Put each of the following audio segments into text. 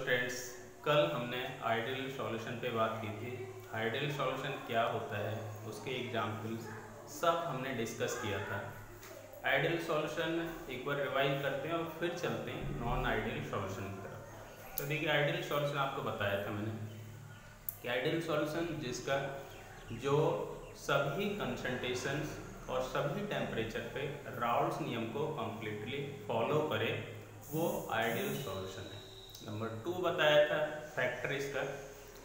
Students, कल हमने ideal solution पे बात की थी। आइडियल सॉल्यूशन क्या होता है, उसके एग्जाम्पल्स सब हमने डिस्कस किया था। आइडियल सॉल्यूशन एक बार रिवाइज करते हैं और फिर चलते हैं नॉन आइडियल सॉल्यूशन की तरफ। तो देखिए, आइडियल सॉल्यूशन आपको बताया था मैंने कि आइडियल सॉल्यूशन जिसका जो सभी कंसंट्रेशंस और सभी टेम्परेचर पे राउल्स नियम को कम्प्लीटली फॉलो करे, वो आइडियल सॉल्यूशन है। नंबर 2 बताया था फैक्टर इसका,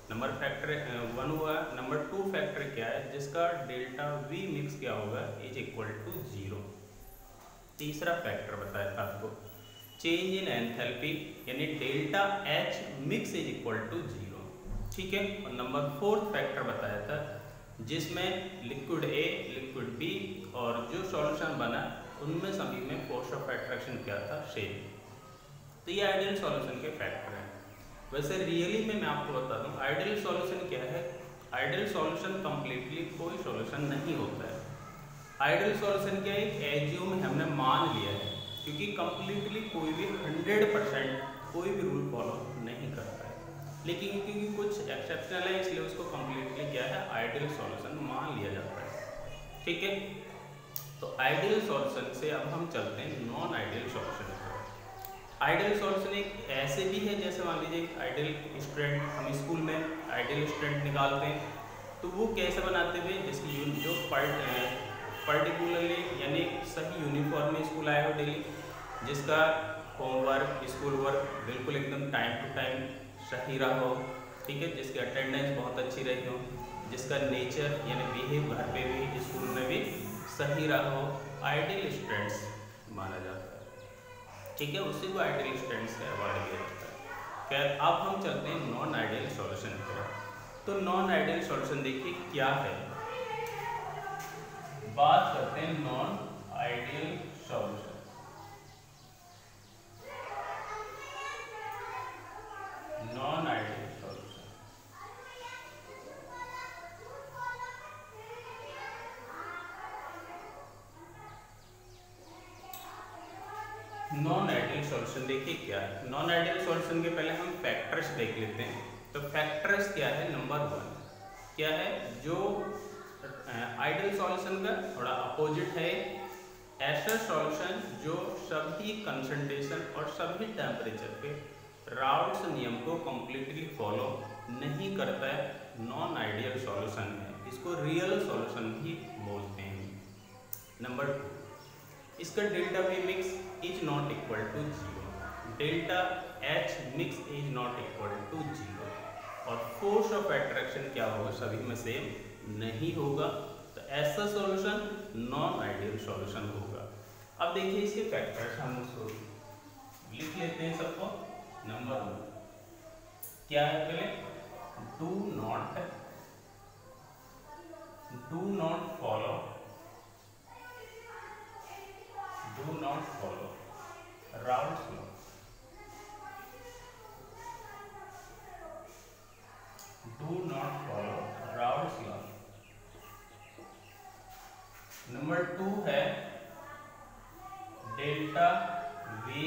नंबर फैक्टर 1 हुआ। नंबर 2 फैक्टर क्या है, जिसका डेल्टा वी मिक्स क्या होगा इज इक्वल टू 0। तीसरा फैक्टर बताया था आपको चेंज इन एंथैल्पी, यानी delta H mix is equal to 0, ठीक है। और नंबर 4 फैक्टर बताया था जिसमें लिक्विड ए, लिक्विड बी और जो सॉल्यूशन बना उनमें सभी में फोर्स ऑफ अट्रैक्शन क्या था, सेम। तो ये आइडियल सॉल्यूशन के फैक्टर हैं। वैसे रियली में मैं आपको बता दूं, आइडियल सॉल्यूशन क्या है। आइडियल सॉल्यूशन कंप्लीटली कोई सॉल्यूशन नहीं होता है। आइडियल सॉल्यूशन क्या है, एक एज्यूम हमने मान लिया है, क्योंकि कंप्लीटली कोई भी 100% कोई भी रूल फॉलो नहीं करता है, लेकिन क्योंकि कुछ एक्सेप्शनल है इसलिए उसको कंप्लीटली क्या है, आइडियल सॉल्यूशन मान लिया जाता है, ठीक है। तो आइडियल सॉल्यूशन से अब हम चलते हैं non ideal solution. Ideal solution एक ऐसे भी है, जैसे मान लीजिए आइडियल स्टूडेंट, हम स्कूल में आइडियल स्टूडेंट निकालते हैं तो वो कैसे बनाते हुए, जिसकी जो पर्टिकुलरली यानी सही यूनिफॉर्म में स्कूल आया हो डेली, जिसका होमवर्क, स्कूल वर्क बिल्कुल एकदम टाइम टू टाइम सही रहा हो, ठीक है, जिसकी अटेंडेंस बहुत अच्छी रही हो, जिसका नेचर यानी बिहेव घर पे भी स्कूल में भी सही रहा हो, आइडियल स्टूडेंट्स माना जाता है, ठीक है। उसी को आइडियल स्टूडेंट्स का अवार्ड दिया जाता है। खैर, अब हम चलते हैं नॉन आइडियल सॉल्यूशन की तरफ। तो नॉन आइडियल सॉल्यूशन देखिए क्या है, बात करते हैं non ideal solution. Non ideal solution, non ideal solution देखिए क्या है। नॉन आइडियल सॉल्यूशन के पहले हम फैक्टर्स देख लेते हैं। तो फैक्टर्स क्या है, नंबर 1 क्या है, जो आइडियल सॉल्यूशन का थोड़ा अपोजिट है, ऐसा सॉल्यूशन जो सभी कंसंट्रेशन और सभी टेम्परेचर पे राउल्स नियम को कंप्लीटली फॉलो नहीं करता है, नॉन आइडियल सॉल्यूशन है। इसको रियल सॉल्यूशन भी बोलते हैं। नंबर 2, इसका delta V mix is not equal to 0, delta H mix is not equal to 0, और फोर्स ऑफ अट्रैक्शन क्या होगा, सभी में सेम नहीं होगा। तो ऐसा सॉल्यूशन नॉन आइडियल सॉल्यूशन होगा। अब देखिए इसके फैक्टर्स, हम उसको लिख लेते हैं सबको। नंबर 1 क्या है, पहले do not follow Raoult's law. Do not follow Raoult's law. Number 2 है delta V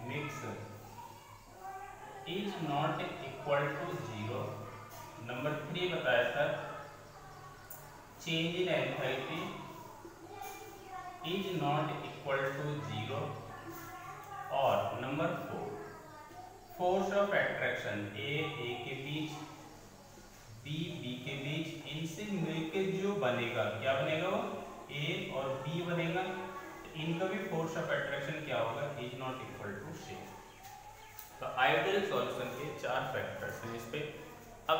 mix is not equal to 0। Number 3 बताया था change in enthalpy is not equal to 0। और number 4 force of attraction A के बीच, B के बीच, इनसे मिलकर जो बनेगा, क्या बनेगा, वो ए और बी बनेगा, तो इनका भी फोर्स ऑफ अट्रैक्शन क्या होगा, इज नॉट इक्वल टू सी। तो आइडियल सॉल्यूशन के 4 फैक्टर्स हैं इस पे। अब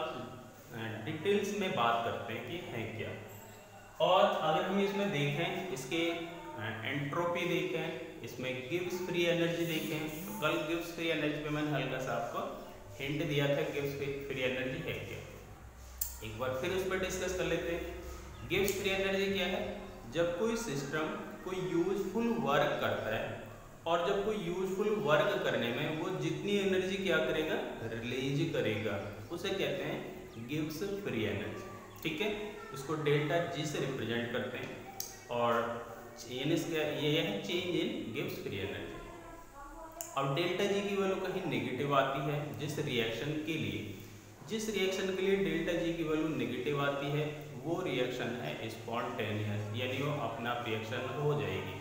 डिटेल्स में बात करते हैं कि है क्या। और अगर हम इसमें देखें, इसके एंट्रोपी देखें, इसमें गिब्स फ्री एनर्जी देखें, तो कल गिब्स फ्री एनर्जी पे मैंने हल्का सा आपको हिंट दिया था, गिब्स फ्री एनर्जी है क्या। एक बार फिर उस पर डिस्कस कर लेते हैं। गिब्स फ्री एनर्जी क्या है, जब कोई सिस्टम कोई यूजफुल वर्क करता है, और जब कोई यूजफुल वर्क करने में वो जितनी एनर्जी क्या करेगा, रिलीज करेगा, उसे कहते हैं गिब्स फ्री एनर्जी, ठीक है। उसको डेल्टा जी से रिप्रेजेंट करते हैं, और ये है change in Gibbs free energy. अब डेल्टा जी की वैल्यू कहीं नेगेटिव आती है, जिस रिएक्शन के लिए डेल्टा जी की वैल्यू नेगेटिव आती है वो रिएक्शन है स्पॉन्टेनियस, यानी वो अपना रिएक्शन हो जाएगी।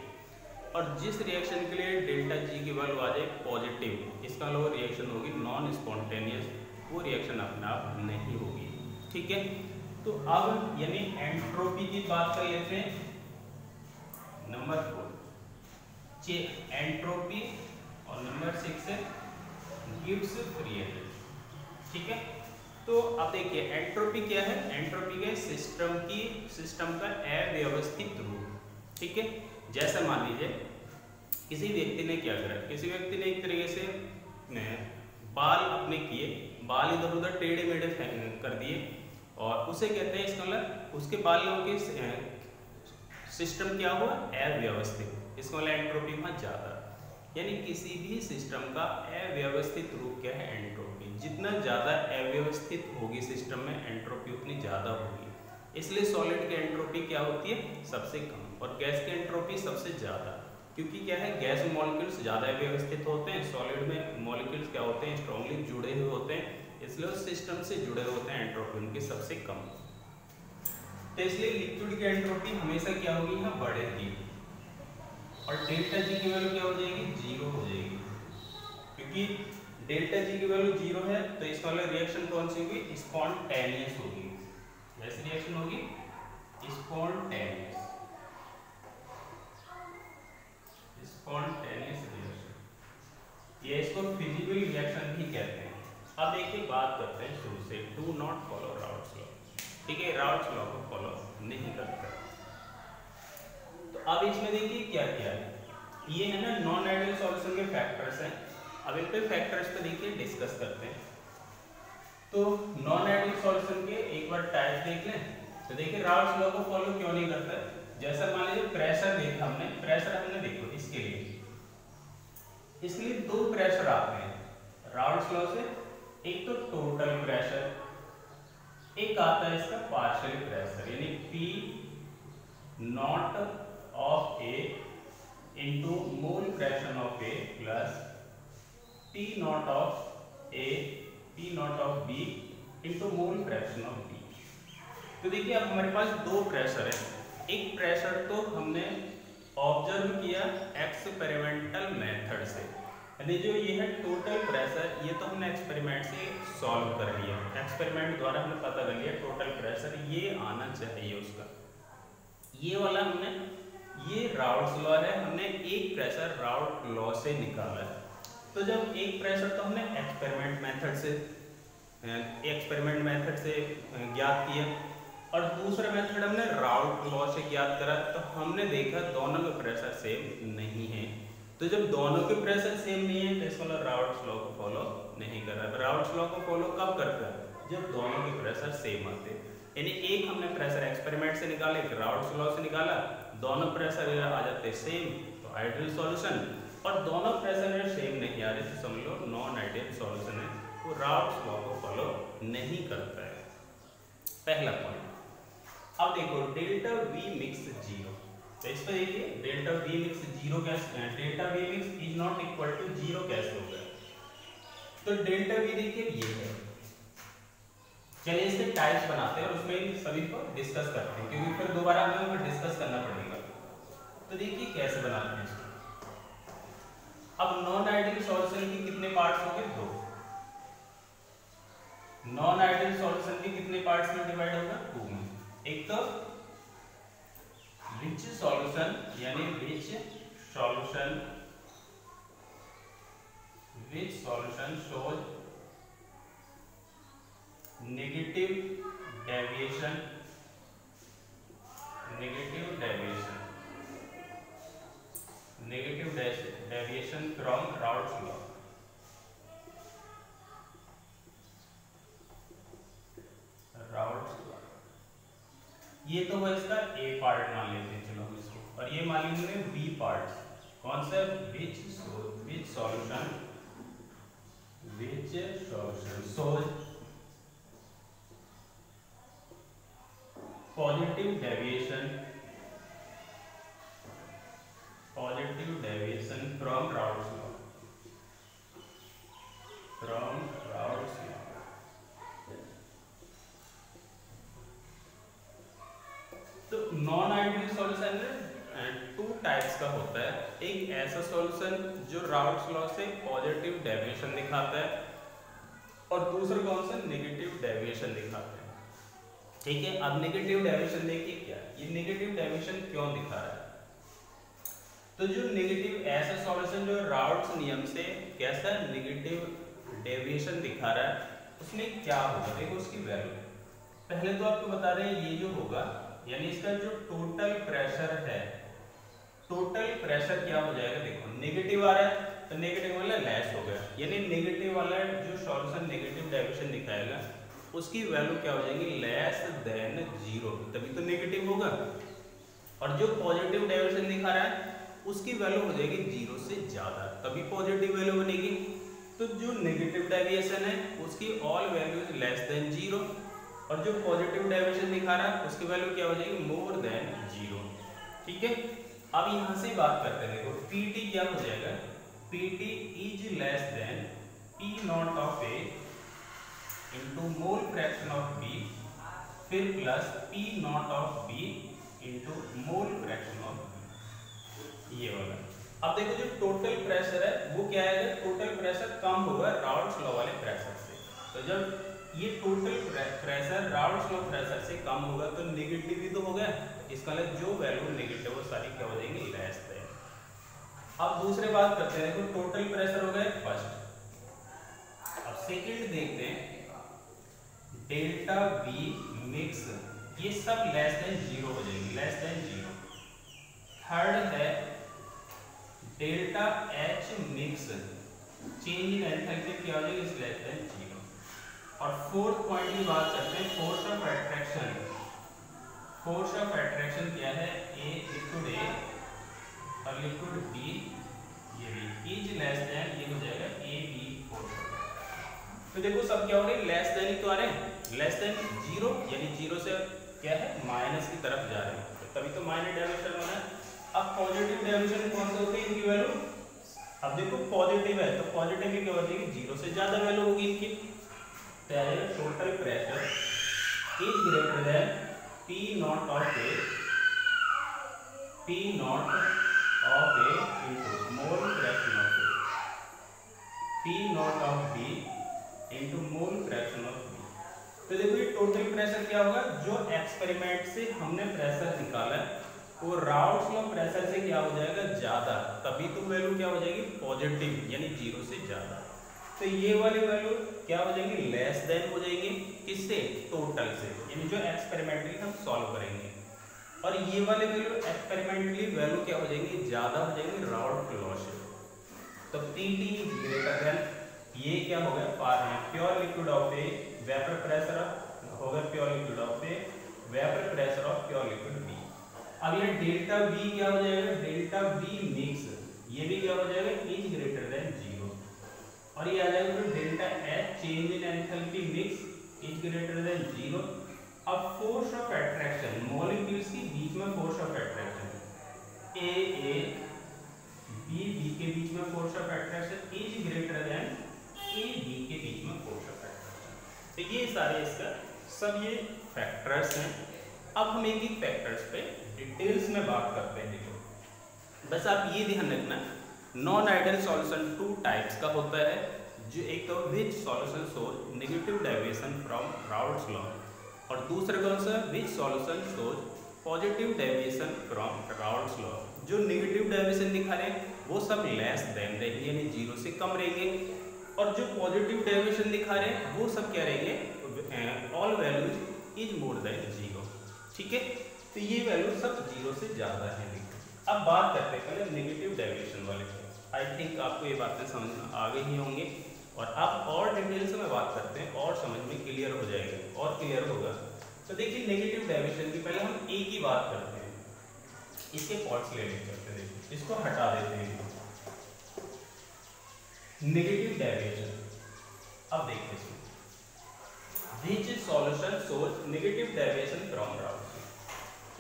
और जिस रिएक्शन के लिए डेल्टा जी की वैल्यू आ जाए पॉजिटिव, इसका मतलब रिएक्शन होगी नॉन स्पॉन्टेनियस, वो रिएक्शन अपने आप नहीं होगी। ठीक है, तो अब यानी एंट्रोपी की बात कर लेते हैं। नंबर 4 एंट्रोपी और नंबर 6 है गिब्स फ्री एनर्जी। ठीक है, तो अब देखिए एंट्रोपी क्या है, एंट्रोपी के सिस्टम का अव्यवस्थित रूप। ठीक है, जैसा मान लीजिए किसी व्यक्ति ने क्या करा, किसी व्यक्ति ने एक तरीके से बाल अपने किए, बाल इधर उधर टेढ़े मेढ़े कर दिए और उसे कहते हैं, इसका मतलब उसके बालों के सिस्टम क्या हुआ, अव्यवस्थित। इसका मतलब एंट्रोपी वहाँ ज़्यादा, यानी किसी भी सिस्टम का अव्यवस्थित रूप क्या है, एंट्रोपी। जितना ज़्यादा अव्यवस्थित होगी सिस्टम में एंट्रोपी उतनी ज़्यादा होगी। इसलिए सॉलिड की एंट्रोपी क्या होती है, सबसे कम, और गैस की एंट्रोपी सबसे ज़्यादा। क्योंकि क्या है, गैस में मॉलिक्यूल्स ज़्यादा व्यवस्थित होते हैं, सॉलिड में मॉलिक्यूल्स क्या होते हैं, स्ट्रांगली जुड़े हुए होते हैं, इसलिए उस सिस्टम से जुड़े होते हैं, एंट्रोपी उनकी सबसे कम। तो इसलिए लिक्विड की एंट्रोपी हमेशा क्या होगी, यहाँ बढ़ेगी, और डेल्टा जी की वैल्यू क्या हो जाएगी, 0 हो जाएगी। क्योंकि डेल्टा जी की वैल्यू 0 है तो इसका मतलब रिएक्शन कौन सी होगी, स्पॉन्टेनियस होगी। कैसी रिएक्शन होगी, स्पॉन्टेनियस रिएक्शन, ये इसको फिजिबल रिएक्शन भी कहते हैं। अब देखिए बात करते हैं शुरू से, do not follow routes law. ठीक है, राउट्स लॉ को फॉलो नहीं करते। तो अब इसमें देखिए क्या क्या है, ये है ना नॉन आइडियल सॉल्यूशन के फैक्टर्स हैं। अब इन पे फैक्टर्स पे देखिए डिस्कस करते हैं। तो नॉन आइडियल सॉल्यूशन के एक बार टाइप देख लें। तो देखिए राउट्स लॉ को फॉलो क्यों नहीं करता, जैसा मान लीजिए प्रेशर देखा हमने, प्रेशर हमने देखो इसके लिए दो प्रेशर आते हैं राउट्स लॉ से, एक तो टोटल प्रेशर, एक आता है इसका पार्शियल प्रेशर, यानी P not of A into mole fraction of A plus P not of A P not of B into mole fraction of B। तो देखिए अब हमारे पास दो प्रेशर है, एक प्रेशर तो हमने ऑब्जर्व किया एक्सपेरिमेंटल मेथड से, यानी जो ये है टोटल प्रेशर, ये तो हमने एक्सपेरिमेंट से सॉल्व कर लिया, एक्सपेरिमेंट द्वारा हमने पता कर लिया टोटल प्रेशर ये आना चाहिए उसका, ये वाला हमने, ये राउट्स लॉ है, हमने एक प्रेशर राउट लॉ से निकाला है। तो जब एक प्रेशर तो हमने एक्सपेरिमेंट मेथड से ज्ञात किया और दूसरा मेथड हमने राउट लॉ से ज्ञात करा, तो हमने देखा दोनों के प्रेशर सेम नहीं है। तो जब दोनों के प्रेशर सेम नहीं है तो इसका मतलब राउट्स लॉ को फॉलो नहीं कर रहा। राउट्स लॉ को फॉलो कब करता है, जब दोनों के प्रेशर सेम आते हैं, यानी एक हमने प्रेशर एक्सपेरिमेंट से निकाला, एक राउट्स लॉ से निकाला, दोनों प्रेशर आ जाते सेम तो आइडियल सॉल्यूशन, और दोनों प्रेशर सेम नहीं आ रहे तो समझ लो नॉन आइडियल सॉल्यूशन है, वो राउट्स लॉ को फॉलो नहीं करता है। पहला पॉइंट। अब देखो डेल्टा वी मिक्स 0, तो इस पर देखिए डेल्टा वी मिक्स 0 कैसे, delta V mix is not equal to 0 कैसे होगा। तो डेल्टा वी देखिए ये है, चलिए इसके टाइप्स बनाते हैं और उसमें सभी को डिस्कस करते हैं, क्योंकफिर दोबारा हमें डिस्कस करना पड़ेगा। तो देखिए कैसे बनाते हैं इसको। अब नॉन आइडियल सॉल्यूशन के कितने पार्ट्स होंगे, 2। नॉन आइडियल सॉल्यूशन के कितने पार्ट्स में डिवाइड होगा, 2 में। एक तो रिच सॉल्यूशन, यानी rich solution shows negative deviation from Raoult's law. ये तो वो इसका ए पार्ट मान लेते हैं, चलो हम इसको, और ये मान लेंगे बी पार्ट। कौन सा, which solution shows positive deviation from Raoult's law. Non ideal solution two types का होता है। एक ऐसा सॉल्यूशन जो राउल्ट्स लॉ से पॉजिटिव डेविएशन दिखाता है और दूसरा कौन सा नेगेटिव डेविएशन दिखाता है। ठीक है, अब नेगेटिव डेविएशन देखिए क्या ये नेगेटिव डेविएशन क्यों दिखा रहा है। तो जो नेगेटिव ऐसा सॉल्यूशन जो राउल्ट्स नियम से कैसा नेगेटिव डेविएशन दिखा रहा है उसमें क्या होगा, देखो उसकी वैल्यू पहले तो आपको बता रहे हैं। ये जो होगा यानी इसका जो टोटल प्रेशर है, टोटल प्रेशर क्या हो जाएगा, देखो नेगेटिव आ रहा है तो नेगेटिव वाला लेस हो गया, यानी नेगेटिव वाला जो सॉल्यूशन नेगेटिव डेविएशन दिखाएगा उसकी वैल्यू क्या हो जाएगी, लेस देन 0, तभी तो नेगेटिव होगा। और जो पॉजिटिव डेविएशन दिखा रहा है उसकी वैल्यू हो जाएगी 0 से ज्यादा, तभी पॉजिटिव वैल्यू बनेगी। तो जो नेगेटिव डेविएशन है उसकी ऑल वैल्यूज लेस देन 0 और जो पॉजिटिव डेविएशन दिखा रहा है उसकी वैल्यू क्या हो जाएगी, मोर देन 0। ठीक है, अब यहां से बात करते हैं, देखो Pt क्या हो जाएगा, Pt is less then P not of A into mole fraction of B फिर plus P not of B into mole fraction of B, ये वाला। अब देखो जो टोटल प्रेशर है वो क्या है, टोटल प्रेशर कम होगा राउल्ट्स लॉ वाले प्रेशर से। तो जब ये total pressure Raoult's law pressure से कम होगा तो नेगेटिव भी तो होगा, इसका मतलब जो वैल्यू नेगेटिव वो सारी क्या हो जाएंगी, लेस देन। अब दूसरे बात करते हैं, देखो टोटल प्रेशर हो गया फर्स्ट। अब सेकंड देखते हैं, डेल्टा बी मिक्स, ये सब लेस देन 0 हो जाएगी, लेस देन 0। थर्ड है delta H mix, change in enthalpy क्या हो जाएगी, इज लेस देन 0। और फोर्थ पॉइंट की बात करते हैं, force of attraction. Force of attraction क्या है, ए लिक्विड ए और लिक्विड बी, ये भी इज लेस देन, ये हो जाएगा ए बी फोर्स। तो देखो सब क्या हो रहे हैं, लेस देन ही तो आ रहे हैं, लेस देन 0 यानी 0 से क्या है माइनस की तरफ जा रहे हैं, तो तभी तो माइनस डेविएशन होना है। अब पॉजिटिव डेविएशन कौन से होते हैं, इनकी वैल्यू, अब देखो पॉजिटिव है तो पॉजिटिव की क्या हो जाएगी, 0 से ज्यादा वैल्यू होगी इनकी। Total pressure is greater then P not of A, P not of A into mole fraction of A, P not of B into mole fraction of B। तो देखो ये टोटल प्रेशर क्या होगा, जो एक्सपेरिमेंट से हमने प्रेशर निकाला है वो राउल्ट्स लॉ प्रेशर से क्या हो जाएगा, ज्यादा, तभी तो वैल्यू क्या हो जाएगी, पॉजिटिव यानी 0 से ज्यादा। तो ये वाली वैल्यू क्या हो जाएगी, लेस देन हो जाएगी, किससे, टोटल से, यानी जो एक्सपेरिमेंटली हम सॉल्व करेंगे। और ये वाले वैल्यू एक्सपेरिमेंटली वैल्यू क्या हो जाएंगी, ज्यादा हो जाएंगी राउल्ट लॉ से। तो Pt ग्रेटर देन, ये क्या हो गया, pure liquid of A, vapour pressure हो गया pure liquid of A, vapour pressure of pure liquid B. अब ये डेल्टा बी क्या हो जाएगा, डेल्टा बी मिक्स, ये भी क्या हो जाएगा, इज ग्रेटर देन 0। और ये आ जाएगा फिर delta H change in enthalpy mix is greater than 0। अब फोर्स ऑफ अट्रैक्शन, मॉलिक्यूल्स के बीच में force of attraction, A B के बीच में force of attraction is greater than A B के बीच में फोर्स ऑफ अट्रैक्शन। तो ये सारे इसका सब ये फैक्टर्स हैं। अब हम एक एक फैक्टर्स पे डिटेल्स में बात करते हैं। देखो बस आप ये ध्यान रखना, नॉन आइडियल सॉल्यूशन 2 टाइप्स का होता है, जो एक तो which solution shows negative deviation from Raoult's law और दूसरा कौन सा, which solution shows positive deviation from Raoult's law. जो नेगेटिव डेविएशन दिखा रहे हैं वो सब लेस देन रहेंगे यानी 0 से कम रहेंगे, और जो पॉजिटिव डेविएशन दिखा रहे हैं वो सब क्या रहेंगे, all values is more than 0। ठीक है, तो ये वैल्यू सब 0 से ज्यादा है। अब बात करते हैं पहले नेगेटिव डेविएशन वाले पे। आई थिंक आपको ये बातें समझ में आ गई ही होंगी, और अब और डिटेल्स में बात करते हैं और समझ में क्लियर हो जाएगा और क्लियर होगा। तो देखिए नेगेटिव डेविएशन की पहले हम ए की बात करते हैं, इसके पार्ट्स ले लेते हैं, इसको हटा देते हैं। नेगेटिव डेविएशन, अब देखते हैं which solution shows negative deviation from Raoult,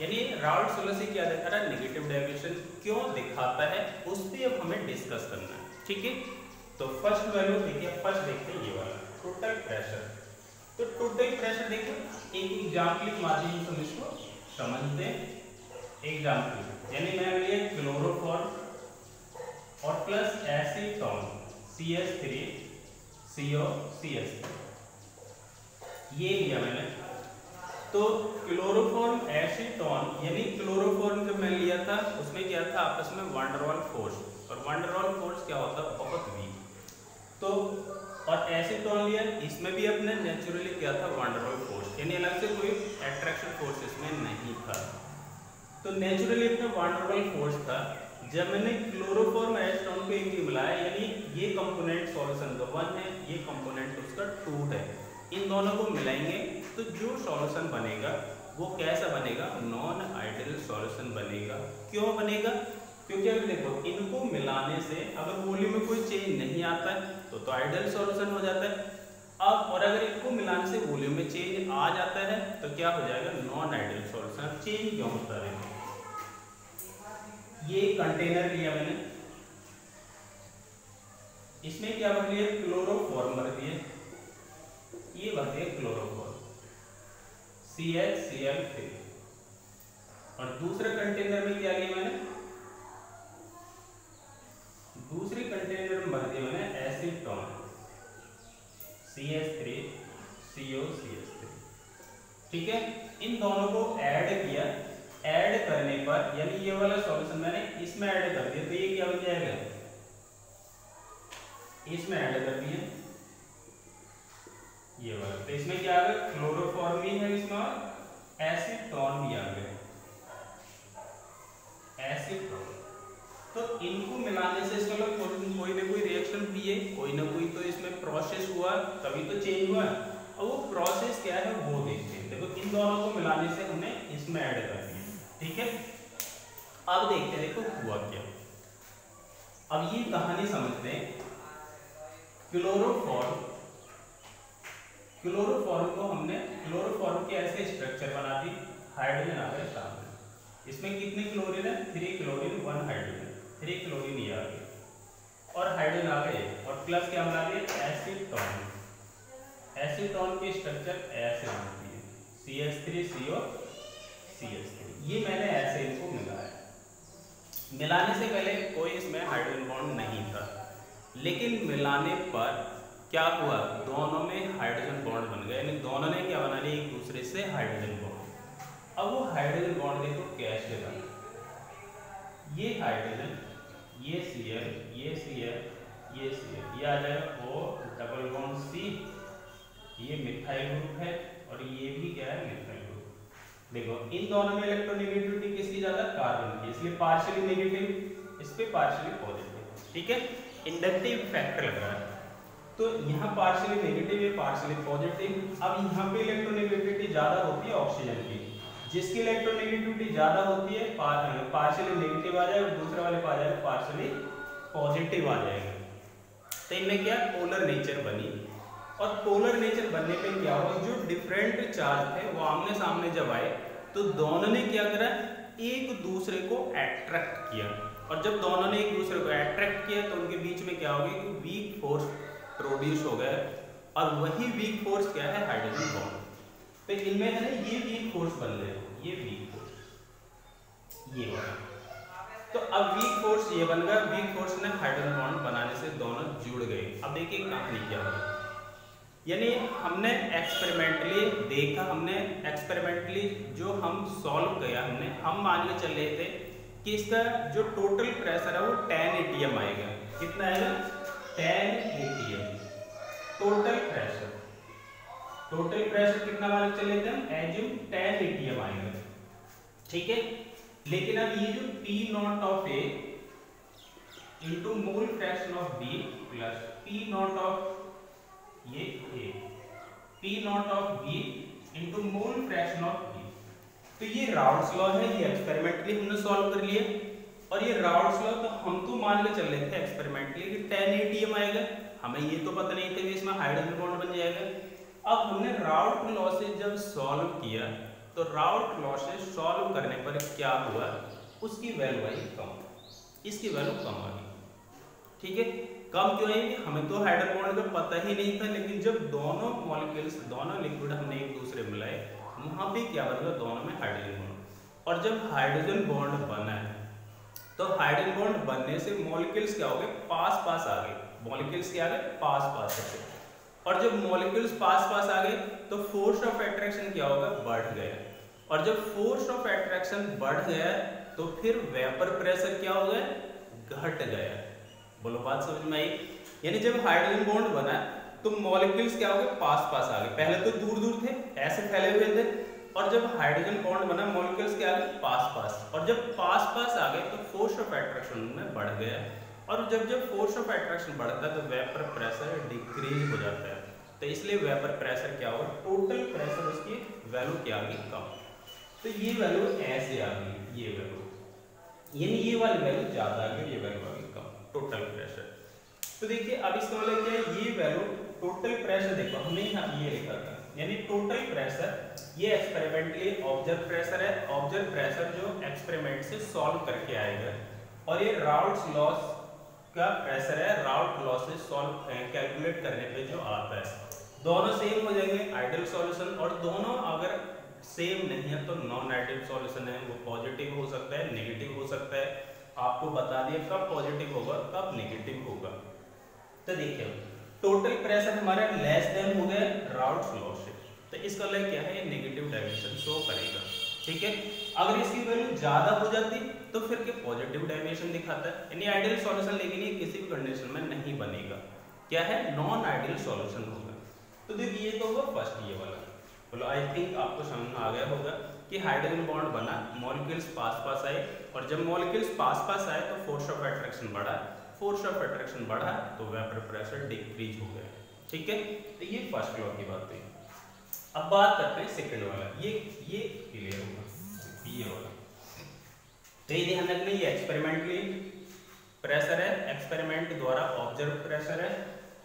यानी राउल्ट लॉ से क्या दिखा रहा है, नेगेटिव डेविएशन क्यों दिखाता है उस पे अब हमें डिस्कस करना है। ठीक है, तो फर्स्ट वैल्यू देखिए, फर्स्ट देखते हैं ये वाला टोटल प्रेशर। तो टोटल प्रेशर देखिए एक एग्जांपल के माध्यम से हम इसको समझते हैं। एग्जाम्पल यानी मैंने लिया क्लोरोफॉर्म और प्लस एसीटोन CH3COCH3 ये लिया मैंने। तो क्लोरोफॉर्म एसीटोन यानी क्लोरोफॉर्म जब मैंने लिया था उसमें क्या था आपस में वैन डर वाल्स फोर्स, और वैन डर वाल्स फोर्स क्या होता है बहुत वीक। तो और एसीटोन लिया, इसमें भी अपने नेचुरली क्या था वैन डर वाल्स फोर्स, यानी अलग से कोई अट्रैक्शन फोर्स इसमें नहीं था। तो नेचुरली अपना वैन डर वाल्स फोर्स था। जब मैंने क्लोरोफॉर्म एसीटोन को एक मिलाया यानी ये कंपोनेंट सॉल्यूशन का 1 है, ये कंपोनेंट उसका 2 है, इन दोनों को मिलाएंगे तो जो सॉल्यूशन बनेगा वो कैसा बनेगा, नॉन आइडियल सॉल्यूशन बनेगा। क्यों बनेगा, क्योंकि अगर देखो इनको मिलाने से अगर वॉल्यूम में कोई चेंज नहीं आता है तो आइडियल सॉल्यूशन हो जाता है। अब और अगर इनको मिलाने से वॉल्यूम में चेंज आ जाता है तो क्या हो जाएगा, नॉन आइडियल सॉल्यूशन। चेंज क्यों होता है, ये कंटेनर लिया मैंने, इसमें क्या भर लिया, क्लोरोफॉर्म भर दिए, ये भर दिया क्लोरोफॉर्म CHCl3, और दूसरे कंटेनर में क्या लिया मैंने, दूसरे कंटेनर में भर दिया मैंने एसीटोन CH3COCH3। ठीक है, इन दोनों को ऐड किया, ऐड करने पर यानी ये वाला सॉल्यूशन मैंने इसमें ऐड कर दिया तो ये क्या बन जाएगा, इसमें ऐड कर दिया ये वाला, तो इसमें क्या आ गया, क्लोरोफॉर्म भी है इसमें और एसीटोन भी आ गया, एसीटोन। तो इनको मिलाने से इसका कोई ना कोई रिएक्शन दिए, कोई ना कोई तो इसमें प्रोसेस हुआ तभी तो चेंज हुआ, और वो प्रोसेस क्या है वो देखते हैं। देखो इन दोनों को मिलाने से हमने इसमें ऐड कर दिया, ठीक है। अब देखते हैं देखो हुआ क्या। अब ये कहानी समझते हैं। क्लोरोफॉर्म को हमने क्लोरोफॉर्म के ऐसे स्ट्रक्चर बना दी, हाइड्रोजन आ गए सामने, इसमें कितने क्लोरीन है, 3 क्लोरीन 1 हाइड्रोजन, 3 क्लोरीन ये आ गए और हाइड्रोजन आ गए और प्लस क्या बना दिए, एसीटोन। एसीटोन के स्ट्रक्चर ऐसे बनती है CH3COCH3। ये मैंने ऐसे इनको मिलाया, मिलाने से पहले कोई इसमें हाइड्रोजन बॉन्ड नहीं था, लेकिन मिलाने पर क्या हुआ, दोनों में हाइड्रोजन बॉन्ड बन गया, यानी दोनों ने क्या बना लिया, एक दूसरे से हाइड्रोजन बॉन्ड। अब वो हाइड्रोजन बॉन्ड देखो कैसे बना, ये हाइड्रोजन, ये Cl, ये Cl, ये Cl, ये आ जाएगा O डबल बॉन्ड C, ये मिथाइल ग्रुप है और ये भी क्या है, मिथाइल ग्रुप। देखो इन दोनों में इलेक्ट्रोनेगेटिविटी किसकी ज्यादा, कार्बन की, इसलिए पार्शियली नेगेटिव, इस पे पार्शियली पॉजिटिव, ठीक है। इंडक्टिव फैक्टर लग रहा है, तो यहाँ पार्शियली नेगेटिव है, पार्शियली पॉजिटिव। अब यहाँ पे इलेक्ट्रोनेगेटिविटी ज्यादा होती है ऑक्सीजन की, जिसकी इलेक्ट्रोनेगेटिविटी ज्यादा होती है पार्शियली नेगेटिव आ जाएगा, दूसरे वाले पे आ जाएगा पार्शियली पॉजिटिव आ जाएगा। तो इनमें क्या पोलर नेचर बनी, और पोलर नेचर बनने पे क्या हुआ, जो डिफरेंट चार्ज थे वो आमने सामने जब आए तो दोनों ने क्या करा, एक दूसरे को अट्रैक्ट किया, और जब दोनों ने एक दूसरे को अट्रैक्ट किया तो उनके बीच में क्या हो गया, कि वीक फोर्स प्रोड्यूस हो गया, और वही वीक फोर्स क्या है, हाइड्रोजन बॉन्ड। तो इनमें है ना ये वीक फोर्स बन रहे हैं, ये वीक फोर्स ये वाला, तो अब वीक फोर्स ये बन गया, वीक फोर्स ने हाइड्रोजन बॉन्ड बनाने से दोनों जुड़ गए। अब देखिए कहानी क्या हुई, यानी हमने एक्सपेरिमेंटली देखा, हमने एक्सपेरिमेंटली जो हम सॉल्व किया, हम मान के चल रहे थे कि इसका जो टोटल प्रेशर है वो 10 atm आएगा। कितना आएगा, 10 atm total pressure. Total pressure कितना मान के चल रहे थे हम, एज्यूम 10 atm आएगा, ठीक है। लेकिन अब ये जो P not of A into mole fraction of B plus P not of ये A, P not of B into mole fraction of B, तो ये राउल्ट्स लॉ है, ये एक्सपेरिमेंटली हमने सॉल्व कर लिया। और ये राउल्ट्स लॉ तो हम तो मान के चल रहे थे एक्सपेरिमेंटली कि 10 atm आएगा, हमें ये तो पता नहीं था कि इसमें हाइड्रोजन बॉन्ड बन जाएगा। अब हमने राउल्ट लॉ से जब सॉल्व किया तो राउल्ट लॉ से सॉल्व करने पर क्या हुआ, उसकी वैल्यू आई कम, इसकी वैल्यू कम आ गई, ठीक है। कम क्यों आई, हमें तो हाइड्रोजन बॉन्ड का पता ही नहीं था, लेकिन जब दोनों मॉलिक्यूल्स, दोनों लिक्विड हमने एक दूसरे में मिलाए, वहां पे क्या बन गया, दोनों में हाइड्रोजन बॉन्ड। और जब हाइड्रोजन बॉन्ड बना है तो हाइड्रोजन बॉन्ड बनने से मॉलिक्यूल्स क्या हो गए, पास पास आ गए, मॉलिक्यूल्स क्या आ गए, पास पास आ गए। और जब मॉलिक्यूल्स पास पास आ गए तो फोर्स ऑफ अट्रैक्शन क्या होगा, बढ़ गया। और जब फोर्स ऑफ अट्रैक्शन बढ़ गया तो फिर वेपर प्रेशर क्या हो गया, घट गया। बोलो बात समझ में आई। यानी जब हाइड्रोजन बॉन्ड बना तो मॉलिक्यूल्स क्या हो गए, पास पास आ गए। पहले तो दूर दूर थे, ऐसे फैले हुए थे, और जब हाइड्रोजन बॉन्ड बना मॉलिक्यूल्स क्या आ गए, पास पास। और जब पास पास आ गए तो फोर्स ऑफ अट्रैक्शन में बढ़ गया। और जब फोर्स ऑफ अट्रैक्शन बढ़ता है तो वेपर प्रेशर डिक्रीज हो जाता है। तो इसलिए वेपर प्रेशर क्या होगा, टोटल प्रेशर उसकी वैल्यू क्या आ गई, कम। तो ये वैल्यू ऐसे आ गई, ये वैल्यू, यानी ये वाली वैल्यू ज्यादा आ गई, ये वैल्यू आ गई कम, टोटल प्रेशर। तो देखिए अब इसका मतलब क्या है, ये वैल्यू टोटल प्रेशर, देखो हमने यहाँ ये लिखा था, यानी टोटल प्रेशर, ये एक्सपेरिमेंटली ऑब्जर्व प्रेशर है। ऑब्जर्व प्रेशर जो एक्सपेरिमेंट से सॉल्व करके आएगा, और ये राउल्ट्स लॉस का प्रेशर है, राउल्ट लॉ से सॉल्व कैलकुलेट करने पे जो आता है। दोनों सेम हो जाएंगे आइडियल सॉल्यूशन, और दोनों अगर सेम नहीं है तो नॉन आइडियल सॉल्यूशन है। वो पॉजिटिव हो सकता है, नेगेटिव हो सकता है। आपको बता दिए कब पॉजिटिव होगा कब नेगेटिव होगा। तो देखिए टोटल प्रेशर हमारा लेस देन हो गया राउल्ट्स लॉ से, तो इसका मतलब क्या है, नेगेटिव डायमेंशन शो करेगा। ठीक है, अगर इसकी वैल्यू ज्यादा हो जाती तो फिर के पॉजिटिव डायमेंशन दिखाता है, यानी आइडियल सॉल्यूशन, लेकिन ये किसी भी कंडीशन में नहीं बनेगा। क्या है, नॉन आइडियल सॉल्यूशन होगा। तो देखिए ये तो होगा फर्स्ट, ये वाला। बोलो आई थिंक आपको समझ में आ गया होगा कि हाइड्रोजन बॉन्ड बना, मॉलिक्यूल्स पास पास आए, और जब मॉलिक्यूल्स पास पास आए तो फोर्स ऑफ अट्रैक्शन बढ़ा, फोर्स ऑफ अट्रैक्शन बढ़ा तो वेपर प्रेशर डिक्रीज हो गया। ठीक है, तो ये फर्स्ट लॉ की बात हुई। अब बात करते हैं सेकंड वाला, ये क्लियर होगा, ये वाला। तो ये ध्यान रखना, ये एक्सपेरिमेंटली प्रेशर है, एक्सपेरिमेंट द्वारा ऑब्जर्व प्रेशर है,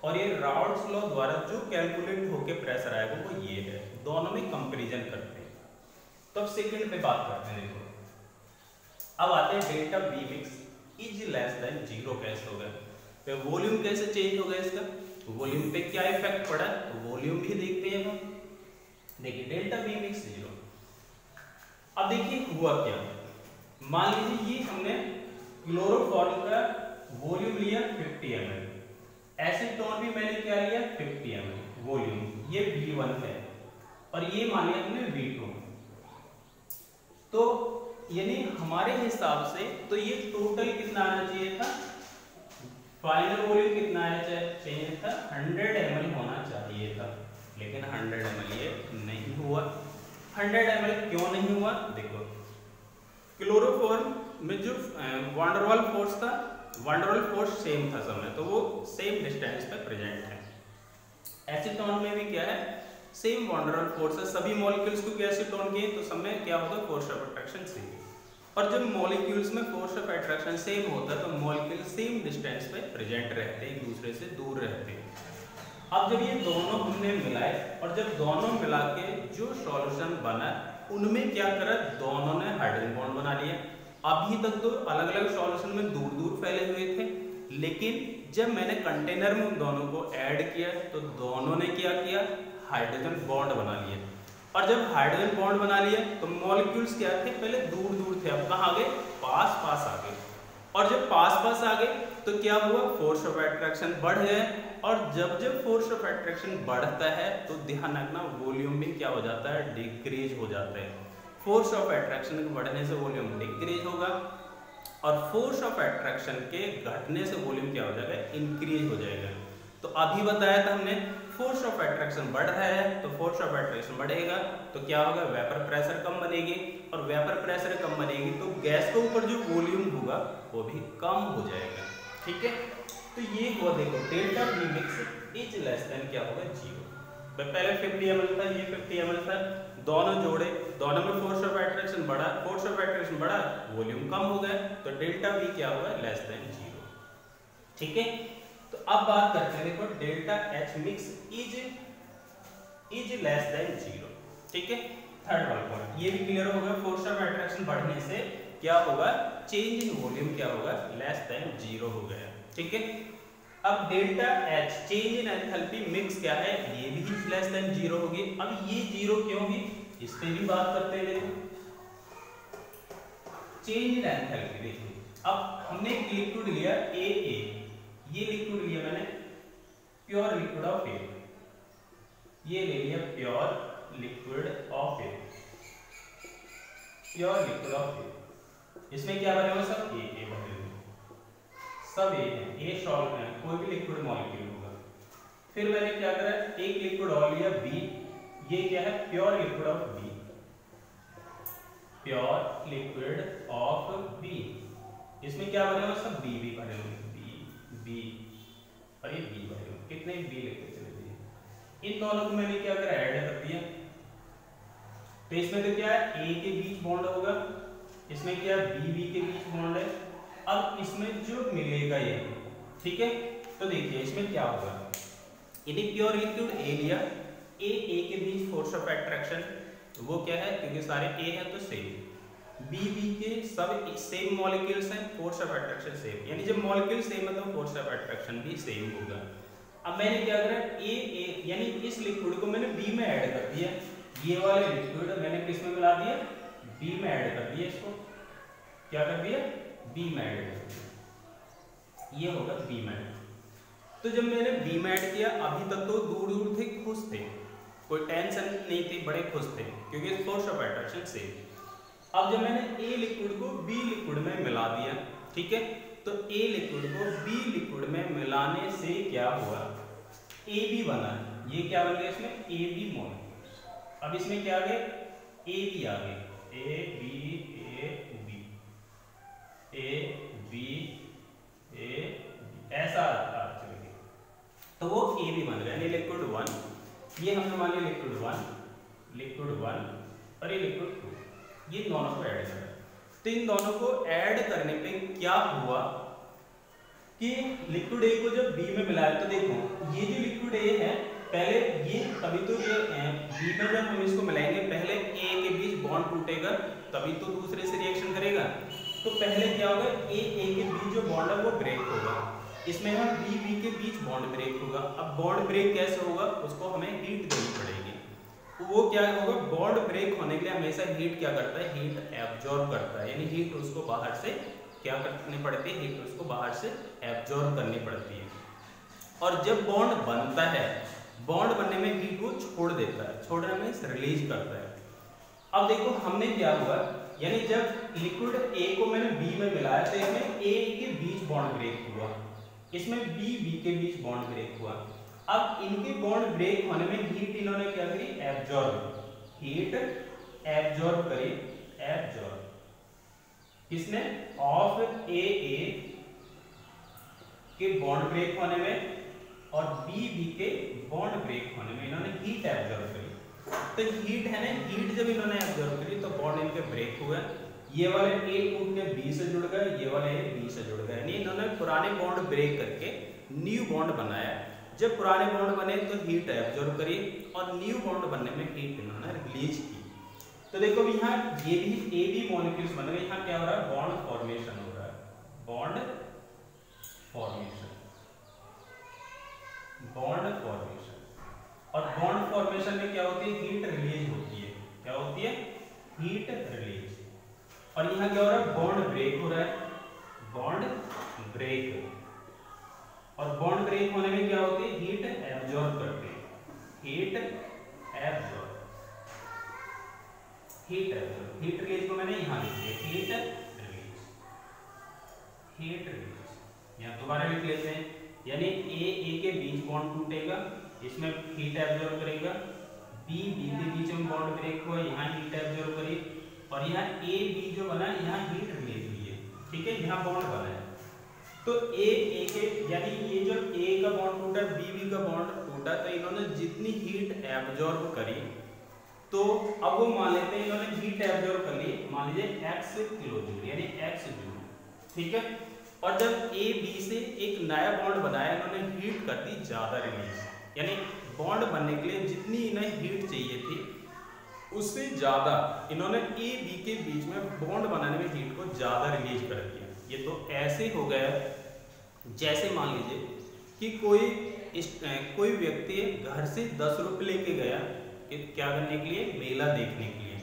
और ये राउल्ट्स लॉ द्वारा जो कैलकुलेट होके प्रेशर आएगा वो ये है। दोनों में कंपैरिजन करते हैं। तो अब सेकंड पे बात करते हैं। देखो अब आते हैं delta B mix is less than 0 कैसे होगा, तो वॉल्यूम कैसे चेंज होगा इसका, वॉल्यूम पे क्या इफेक्ट पड़ा, तो वॉल्यूम भी देखते हैं हम। देखिए डेल्टा बी मिक्स 0। अब देखिए हुआ क्या, मान लीजिए ये हमने क्लोरोफॉर्म का वॉल्यूम लिया 50 ml, एसीटोन भी मैंने क्या लिया 50 ml वॉल्यूम, ये V1 है, और ये मान लिया हमने V2। तो यानी हमारे हिसाब से तो ये टोटल कितना आना चाहिए था, फाइनल वॉल्यूम कितना आना चाहिए था, 100 ml होना चाहिए था, लेकिन 100 ml ये नहीं हुआ। 100 ml क्यों नहीं हुआ, देखो क्लोरोफॉर्म में जो वांडरवाल फोर्स था, वांडरवाल फोर्स सेम था समय, तो वो सेम डिस्टेंस पे प्रेजेंट है। एसीटोन में भी क्या है, सेम वांडरवाल फोर्स है, सभी मॉलिक्यूल्स को क्या एसीटोन के, तो समय क्या होगा, फोर्स ऑफ अट्रैक्शन सेम। और जब मॉलिक्यूल्स में फोर्स ऑफ अट्रैक्शन सेम होता है तो मॉलिक्यूल सेम डिस्टेंस पे प्रेजेंट रहते हैं, एक दूसरे से दूर रहते हैं। अब जब ये दोनों हमने मिलाए, और जब दोनों मिला के जो सॉल्यूशन बना उनमें क्या करा, दोनों ने हाइड्रोजन बॉन्ड बना लिया। अभी तक तो अलग अलग सॉल्यूशन में दूर दूर फैले हुए थे, लेकिन जब मैंने कंटेनर में उन दोनों को ऐड किया तो दोनों ने क्या किया, हाइड्रोजन बॉन्ड बना लिया। और जब हाइड्रोजन बॉन्ड बना लिया तो मॉलिक्यूल्स क्या थे, पहले दूर दूर थे, अब कहाँ आ गए, पास पास आ गए। और जब पास पास आ गए तो क्या हुआ, फोर्स ऑफ अट्रैक्शन बढ़ गए। और जब फोर्स ऑफ अट्रैक्शन बढ़ता है तो ध्यान रखना वॉल्यूम भी क्या हो जाता है, डिक्रीज हो जाता है। फोर्स ऑफ अट्रैक्शन के बढ़ने से वॉल्यूम डिक्रीज होगा, और फोर्स ऑफ अट्रैक्शन के घटने से वॉल्यूम क्या हो जाएगा, इंक्रीज हो जाएगा। तो अभी बताया था हमने, फोर्स ऑफ अट्रैक्शन बढ़ रहा है तो फोर्स ऑफ अट्रैक्शन बढ़ेगा तो क्या होगा, वेपर प्रेशर कम बनेगी, और वेपर प्रेशर कम बनेगी तो गैस के ऊपर जो वॉल्यूम होगा वो भी कम हो जाएगा। ठीक है, तो ये हुआ, देखो delta B mix is less than क्या होगा, 0। पहले 50 ml था, ये 50 ml था, दोनों जोड़े, दोनों में फोर्स ऑफ अट्रैक्शन बढ़ा, फोर्स ऑफ अट्रैक्शन बढ़ा, वॉल्यूम कम हो गया, तो डेल्टा बी क्या होगा, लेस देन 0। ठीक है, तो अब बात करते हैं, देखो delta H mix is less than 0। ठीक है, थर्ड वाला पॉइंट ये भी क्लियर होगा, फोर्स ऑफ अट्रैक्शन बढ़ने से क्या होगा, चेंज इन वॉल्यूम क्या होगा, लेस देन 0 हो गया। ठीक है, अब delta H change in enthalpy mix क्या है, ये भी लेस देन 0 होगी। अब ये 0 क्यों होगी, इस पे भी बात करते हैं। देखो चेंज इन एंथैल्पी। देखिए अब हमने एक लिक्विड लिया ए, ये लिक्विड लिया मैंने प्योर लिक्विड ऑफ ए, ये ले लिया pure liquid of A, pure liquid of A. इसमें क्या बने हुए सब ए बने हुए, सब ए है, ए सॉल्ट है, कोई भी लिक्विड मॉलिक्यूल होगा। फिर मैंने क्या करा, एक लिक्विड और लिया बी, ये क्या है pure liquid of B, pure liquid of B. इसमें क्या बने हुए सब बी बने हुए, बी और ये बी बने हुए, कितने बी लिखते चले दिए। इन दोनों को मैंने क्या करा, ऐड कर दिया। तो इसमें तो क्या है ए के बीच बॉन्ड होगा, इसमें क्या बी के बीच बॉन्ड है। अब इसमें जो मिलेगा ये, ठीक है, तो देखिए इसमें क्या होगा, यदि प्योर लिक्विड ए लिया, ए के बीच फोर्स ऑफ अट्रैक्शन वो क्या है, क्योंकि सारे ए है तो सेम, बी के सब सेम मॉलिक्यूल्स हैं, फोर्स ऑफ अट्रैक्शन सेम, यानी जब मॉलिक्यूल सेम है तो फोर्स ऑफ अट्रैक्शन भी सेम होगा। अब मैंने क्या करा, ए यानी इस लिक्विड को मैंने बी में ऐड कर दिया, ये वाले लिक्विड मैंने किस में मिला दिया, बी में ऐड कर दिया, इसको क्या कर दिया, बी में ऐड कर दिया, ये होगा बी में। तो जब मैंने बी में ऐड किया, अभी तक तो दूर थे, खुश थे, कोई टेंशन नहीं थी, बड़े खुश थे क्योंकि फोर्स ऑफ अट्रैक्शन सेम। अब जब मैंने ए लिक्विड को बी लिक्विड में मिला दिया, ठीक है, तो ए लिक्विड को बी लिक्विड में मिलाने से क्या हुआ, ए बी बना, ये क्या बन गया इसमें ए बी मॉलिक्यूल्स। अब इसमें क्या आ गए, ए बी आ गए, ए बी ऐसा चल गया, तो वो ए बी बन गया, लिक्विड 1, ये हमने मान लिया लिक्विड 1 और ये लिक्विड 2, ये दोनों को ऐड करें। तो इन दोनों को ऐड करने पे क्या हुआ कि लिक्विड ए को जब बी में मिलाया, तो देखो ये जो लिक्विड ए है, पहले ये तभी तो ये बी में जब हम इसको मिलाएंगे, पहले ए के बीच बॉन्ड टूटेगा तभी तो दूसरे से रिएक्शन करेगा। तो पहले क्या होगा, ए के बीच जो बॉन्ड है वो ब्रेक होगा, इसमें हम बी के बीच बॉन्ड ब्रेक होगा। अब बॉन्ड ब्रेक कैसे होगा, उसको हमें हीट देनी पड़ेगी। तो वो क्या होगा, बॉन्ड ब्रेक होने के लिए हमेशा हीट क्या करता है, हीट एब्जॉर्ब करता है, यानी हीट उसको बाहर से क्या करनी पड़ती है, हीट उसको बाहर से एब्जॉर्ब करनी पड़ती है। और जब बॉन्ड बनता है, बॉन्ड बनने में हीट वो छोड़ देता है, छोड़ने में रिलीज करता है। अब देखो हमने क्या हुआ, यानी जब लिक्विड ए को मैंने बी में मिलाया, तो इसमें ए के बीच बॉन्ड ब्रेक हुआ, इसमें बी के बीच बॉन्ड ब्रेक हुआ। अब इनके बॉन्ड ब्रेक होने में हीट इन्होंने क्या करी, एब्जॉर्ब, हीट एब्जॉर्ब करी, एब्जॉर्ब किसने, ऑफ ए के बॉन्ड ब्रेक होने में और बी के बॉन्ड ब्रेक होने में इन्होंने हीट एब्जॉर्ब करी। तो हीट है ना, हीट जब इन्होंने एब्जॉर्ब करी तो बॉन्ड इनके ब्रेक हुए, ये वाले ए टूट के बी से जुड़ गए, ये वाले ए बी से जुड़ गए, यानी इन्होंने पुराने बॉन्ड ब्रेक करके न्यू बॉन्ड बनाया। जब पुराने बॉन्ड बने तो हीट एब्जॉर्ब करी और न्यू बॉन्ड बनने में हीट इन्होंने रिलीज की। तो देखो यहाँ ये भी ए बी मॉलिक्यूल्स बन गए, यहाँ क्या हो रहा है, बॉन्ड फॉर्मेशन हो रहा है, बॉन्ड फॉर्मेशन, बॉन्ड फॉर्मेशन। और बॉन्ड फॉर्मेशन में क्या होती है, हीट रिलीज होती है, क्या होती है, हीट रिलीज। और यहाँ क्या हो रहा है, बॉन्ड ब्रेक हो रहा है, बॉन्ड ब्रेक। और बॉन्ड ब्रेक होने में क्या होती है, हीट एब्जॉर्ब करते हैं, heat absorb, heat absorb. Heat release को मैंने यहाँ लिख दिया, हीट रिलीज, हीट रिलीज। यहाँ दोबारा लिख लेते हैं, यानी ए के बीच बॉन्ड टूटेगा, इसमें हीट एब्जॉर्ब करेगा, बी के बीच में बॉन्ड ब्रेक हुआ, यहाँ हीट एब्जॉर्ब करी, और यहाँ ए बी जो बना, यहाँ हीट रिलीज हुई है, ठीक है, यहाँ बॉन्ड बना है। तो ए के, यानी ये जो ए का बॉन्ड टूटा, बी का बॉन्ड टूटा, तो इन्होंने जितनी हीट एब्जॉर्ब करी, तो अब वो मान लेते हैं इन्होंने हीट एब्जॉर्ब कर ली, मान लीजिए x किलो जूल, यानी x जूल, ठीक है। और जब ए बी से एक नया बॉन्ड बनाया, इन्होंने हीट कर दी ज्यादा रिलीज, यानी बॉन्ड बनने के लिए जितनी इन्हें हीट चाहिए थी उससे ज्यादा इन्होंने ए बी के बीच में बॉन्ड बनाने में हीट को ज्यादा रिलीज कर दिया। ये तो ऐसे हो गया जैसे मान लीजिए कि कोई व्यक्ति घर से 10 रुपये लेके गया कि क्या करने के लिए, मेला देखने के लिए,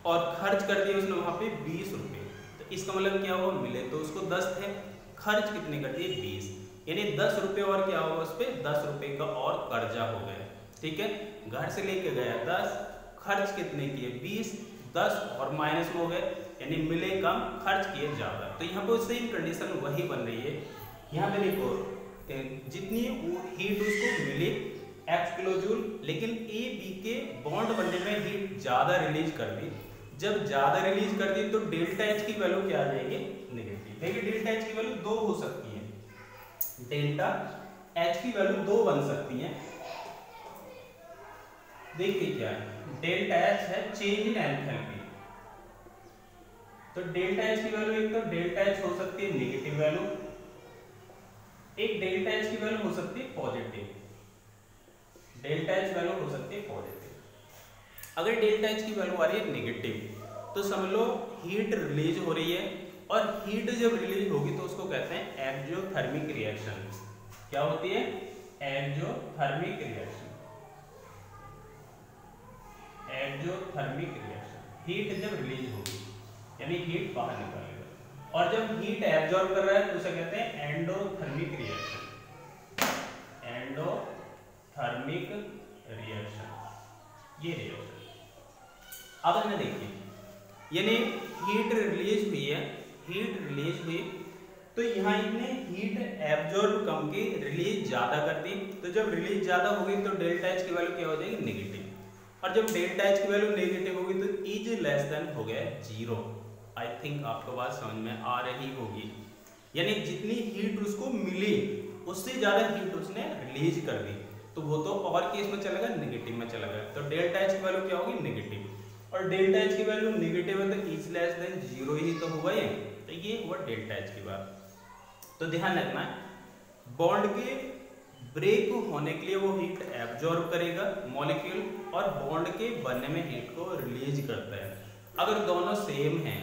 और खर्च कर दिया उसने वहाँ पे 20 रुपये। तो इसका मतलब क्या होगा, मिले तो उसको 10 थे, खर्च कितने कर दिए 20, यानी 10 रुपये और क्या होगा उस पर 10 रुपये का और कर्जा हो गया। ठीक है, घर से लेके गया 10, खर्च कितने किए 20, 10 और माइनस में हो गए, यानी मिले कम खर्च किए ज़्यादा। तो यहाँ पर सेम कंडीशन वही बन रही है। यहाँ पे देखो जितनी हीट उसको मिली x किलो जूल, लेकिन ए बी के बॉन्ड बनने में हीट ज़्यादा रिलीज कर दी। जब ज़्यादा रिलीज कर दी तो डेल्टा एच की वैल्यू क्या आ जाएगी, नेगेटिव। देखिए डेल्टा एच की वैल्यू 2 हो सकती है, डेल्टा एच की वैल्यू 2 बन सकती है। देखिए क्या है, डेल्टा एच है चेंज इन एंथैल्पी, तो डेल्टा एच की वैल्यू एक तो डेल्टा एच हो सकती है नेगेटिव वैल्यू, एक डेल्टा एच की वैल्यू हो सकती है पॉजिटिव, डेल्टा एच वैल्यू हो सकती है पॉजिटिव। अगर डेल्टा एच की वैल्यू आ रही है नेगेटिव तो समझ लो हीट रिलीज हो रही है, और हीट जब रिलीज होगी तो उसको कहते हैं एक्सोथर्मिक रिएक्शन। क्या होती है, exothermic reaction, exothermic reaction. Heat जब रिलीज होगी यानी हीट बाहर निकलेगा, और जब हीट एब्जॉर्ब कर रहा है तो उसे कहते हैं एंडोथर्मिक रिएक्शन, एंडोथर्मिक रिएक्शन, ये रिएक्शन। अब हमें देखिए, यानी हीट रिलीज हुई है, हीट रिलीज हुई तो यहाँ इसने हीट एब्जॉर्ब कम की, रिलीज ज्यादा कर दी। तो जब रिलीज ज्यादा होगी तो डेल्टा एच की वैल्यू क्या हो जाएगी, नेगेटिव, और जब डेल्टा एच की वैल्यू नेगेटिव होगी तो इज लेस देन हो गया 0। आई थिंक आपको बात समझ में आ रही होगी, यानी जितनी हीट उसको मिली उससे ज्यादा हीट उसने रिलीज कर दी, तो वो तो और केस में चलेगा, नेगेटिव में चला गया। तो डेल्टा एच की वैल्यू क्या होगी, नेगेटिव, और डेल्टा एच की वैल्यू नेगेटिव है तो इज लेस देन 0 ही तो हुआ है। तो ये हुआ डेल्टा एच की बात। तो ध्यान रखना है बॉन्ड के ब्रेक होने के लिए वो हीट एब्जॉर्ब करेगा मॉलिक्यूल, और बॉन्ड के बनने में हीट को रिलीज करता है। अगर दोनों सेम हैं,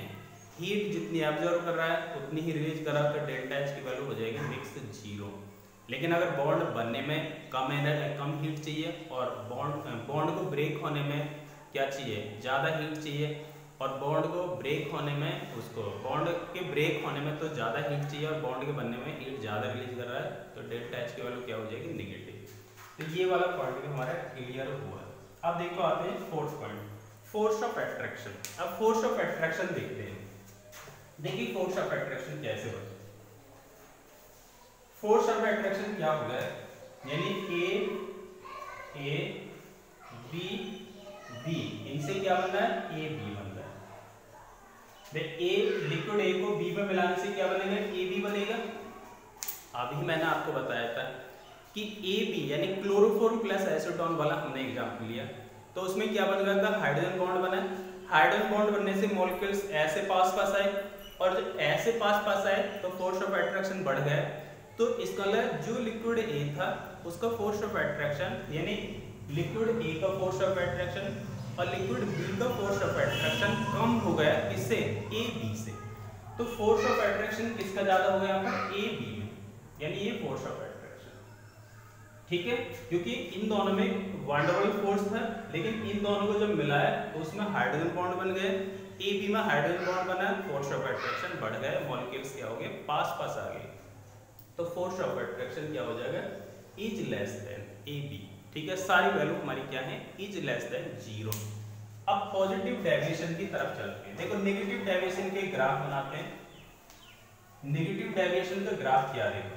हीट जितनी एब्जॉर्ब कर रहा है उतनी ही रिलीज कर रहा है, तो डेल्टा एच की वैल्यू हो जाएगी मिक्स 0। लेकिन अगर बॉन्ड बनने में कम हीट चाहिए और बॉन्ड को ब्रेक होने में क्या चाहिए, ज़्यादा हीट चाहिए, और बॉन्ड को ब्रेक होने में उसको बॉन्ड के ब्रेक होने में तो ज़्यादा हीट चाहिए, और बॉन्ड के बनने में हीट ज़्यादा रिलीज कर रहा है, तो डेल्टा एच की वैल्यू क्या हो जाएगी, नेगेटिव। तो ये वाला पॉइंट भी हमारा क्लियर हुआ। अब देखो आते हैं fourth point, force of attraction. अब फोर्स ऑफ एट्रैक्शन देखते हैं। देखिए फोर्स ऑफ एट्रैक्शन कैसे होता है। फोर्स ऑफ एट्रैक्शन क्या होगा, यानी ए बी बी, इनसे क्या बन रहा है, ए बी बन रहा है। ए लिक्विड ए को बी में मिलाने से क्या बनेगा, ए बी बनेगा। अभी मैंने आपको बताया था कि ए बी यानी क्लोरोफॉर्म प्लस एसीटोन वाला हमने एग्जाम्पल लिया, तो उसमें क्या बन गया था, हाइड्रोजन बॉन्ड बना। हाइड्रोजन बॉन्ड बनने से मॉलिक्यूल्स ऐसे पास आए, और जब ऐसे पास आए तो फोर्स ऑफ एट्रैक्शन बढ़ गया। तो इसका मतलब जो लिक्विड ए था उसका फोर्स ऑफ एट्रैक्शन, यानी लिक्विड ए का फोर्स ऑफ एट्रैक्शन और लिक्विड बी का फोर्स ऑफ एट्रैक्शन कम हो गया, किससे, ए बी से। तो फोर्स ऑफ एट्रैक्शन किसका ज्यादा हो गया यहाँ पर, ए बी में, यानी ये फोर्स ऑफ एट्रैक्शन। ठीक है, क्योंकि इन दोनों में वंडरवल फोर्स था, लेकिन इन दोनों को जब मिलाया तो उसमें हाइड्रोजन बॉन्ड बन गए, ए बी में हाइड्रोजन बॉन्ड बना, फोर्स ऑफ एट्रैक्शन बढ़ गए, मॉलिक्यूल्स क्या हो गए, पास आ गए। तो फोर्स ऑफ एट्रैक्शन क्या हो जाएगा, is less than A B. ठीक है, सारी वैल्यू हमारी क्या है, इज लेस देन 0। अब पॉजिटिव डेविएशन की तरफ चलते हैं। देखो नेगेटिव डेविएशन के ग्राफ बनाते हैं। नेगेटिव डेविएशन का ग्राफ क्या देखो,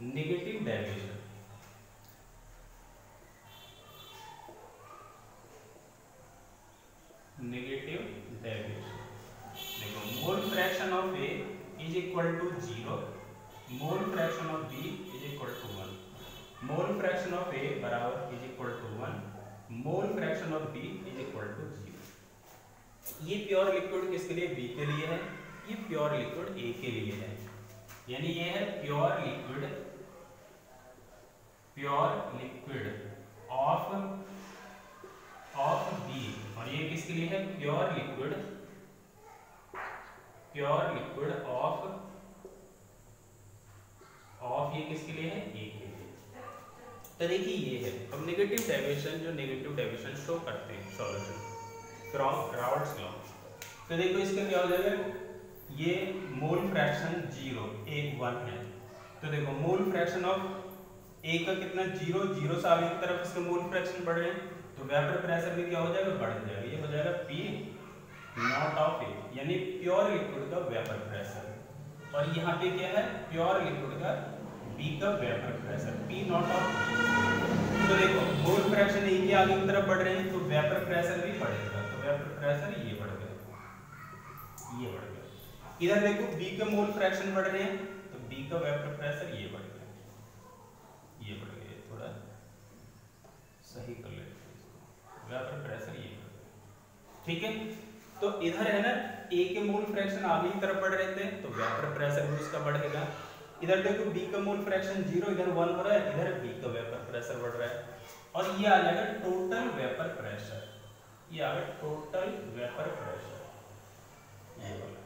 नेगेटिव डेविएशन, नेगेटिव डेविएशन देखो, mole fraction of A is equal to 0, mole fraction of B is equal to 1, mole fraction of A बराबर is equal to 1, mole fraction of B is equal to 0। ये pure liquid किसके लिए, B के लिए है, ये pure liquid A के लिए है, यानी ये है प्योर लिक्विड ऑफ बी, और ये किसके लिए है, प्योर लिक्विड ऑफ ये किसके लिए है, ए के लिए। तो देखिए ये है। अब नेगेटिव डेविएशन, जो नेगेटिव डेविएशन शो करते हैं सॉल्यूशन, फ्रॉम राउल्ट्स लॉ। तो देखो इसका क्या हो जाएगा, ये मोल फ्रैक्शन 0 1 1 है, तो देखो मोल फ्रैक्शन ऑफ ए का कितना 0 0 से आगे की तरफ इसका मोल फ्रैक्शन बढ़ रहे हैं, तो वेपर प्रेशर भी क्या हो जाएगा, बढ़ जाएगा। ये हो जाएगा पी नॉट ऑफ ए, यानी प्योर लिक्विड का वेपर प्रेशर, और यहाँ पे क्या है, प्योर लिक्विड का बी का vapour pressure P not of B. तो देखो मोल फ्रैक्शन ए के आगे की तरफ बढ़ रहे हैं तो वेपर प्रेशर भी बढ़ेगा, तो वेपर प्रेशर ये बढ़ गया, ये बढ़ गया। इधर देखो बी का मोल फ्रैक्शन बढ़ रहे हैं तो बी का वेपर प्रेशर ये बढ़ गया, ये बढ़ गया। थोड़ा सही कर लेते हैं इसको, वेपर प्रेशर ये बढ़ गया, ठीक है। तो इधर है ना ए के मोल फ्रैक्शन आगे की तरफ बढ़ रहे थे तो वेपर प्रेशर भी उसका बढ़ेगा। इधर देखो बी का मोल फ्रैक्शन 0 इधर 1 हो रहा है, इधर बी का वेपर प्रेशर बढ़ रहा है, और ये आ जाएगा टोटल वेपर प्रेशर, ये आ गया टोटल वेपर प्रेशर, ये वाला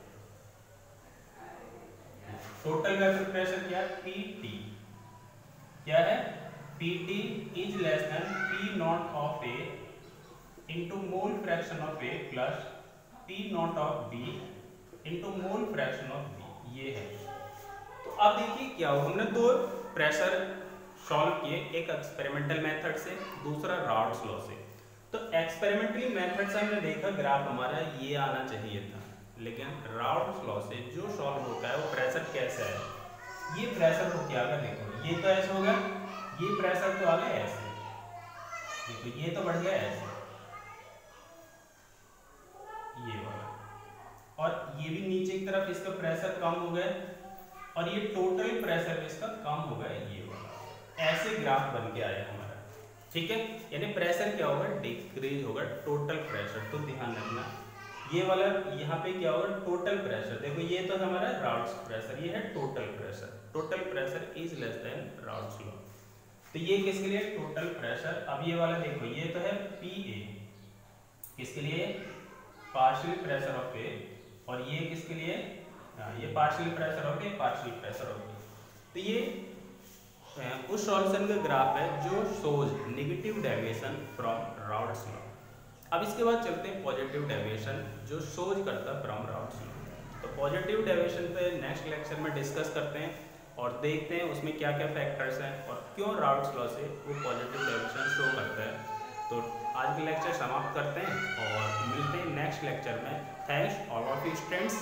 टोटल वेपर प्रेशर क्या है, पीटी क्या है, PT is less than P not of A into mole fraction of A plus P not of B into mole fraction of B, ये है। तो अब देखिए क्या हो, हमने दो प्रेशर सॉल्व किए, एक एक्सपेरिमेंटल मेथड से, दूसरा राउल्ट्स लॉ से। तो एक्सपेरिमेंटली मेथड से हमने देखा ग्राफ हमारा ये आना चाहिए था, लेकिन राउल्ट्स लॉ से जो सॉल्व होता है वो प्रेशर कैसे है, ये प्रेशर को क्या होगा, देखो ये तो ऐसे होगा, ये प्रेशर तो आ गया ऐसे, देखो ये तो बढ़ गया ऐसे, ये वाला, और ये भी नीचे की तरफ इसका प्रेशर कम हो गया, और ये टोटल प्रेशर इसका कम हो गया, ये वाला ऐसे ग्राफ बन के आया हमारा, ठीक है। यानी प्रेशर क्या होगा, डिक्रीज होगा टोटल प्रेशर। तो ध्यान रखना ये वाला यहाँ पे क्या होगा, टोटल प्रेशर, देखो ये तो हमारा राउल्ट्स प्रेशर, ये है total pressure, total pressure is less then Raoult's law. तो ये किसके लिए, टोटल प्रेशर। अब ये वाला देखो ये तो है पी ए, किसके लिए, पार्शियल प्रेशर ऑफ ए, और ये किसके लिए, ये partial pressure of A, partial pressure of A. तो ये उस सॉल्यूशन का ग्राफ है जो shows negative deviation from Raoult's law. अब इसके बाद चलते हैं पॉजिटिव डेविएशन जो शोज करता है फ्रॉम राउल्ट्स लॉ। तो पॉजिटिव डेविएशन पे नेक्स्ट लेक्चर में डिस्कस करते हैं और देखते हैं उसमें क्या क्या फैक्टर्स हैं और क्यों राउल्ट्स लॉ से वो पॉजिटिव डेविएशन शो करता है। तो आज के लेक्चर समाप्त करते हैं और मिलते हैं नेक्स्ट लेक्चर में। Thanks all of you students.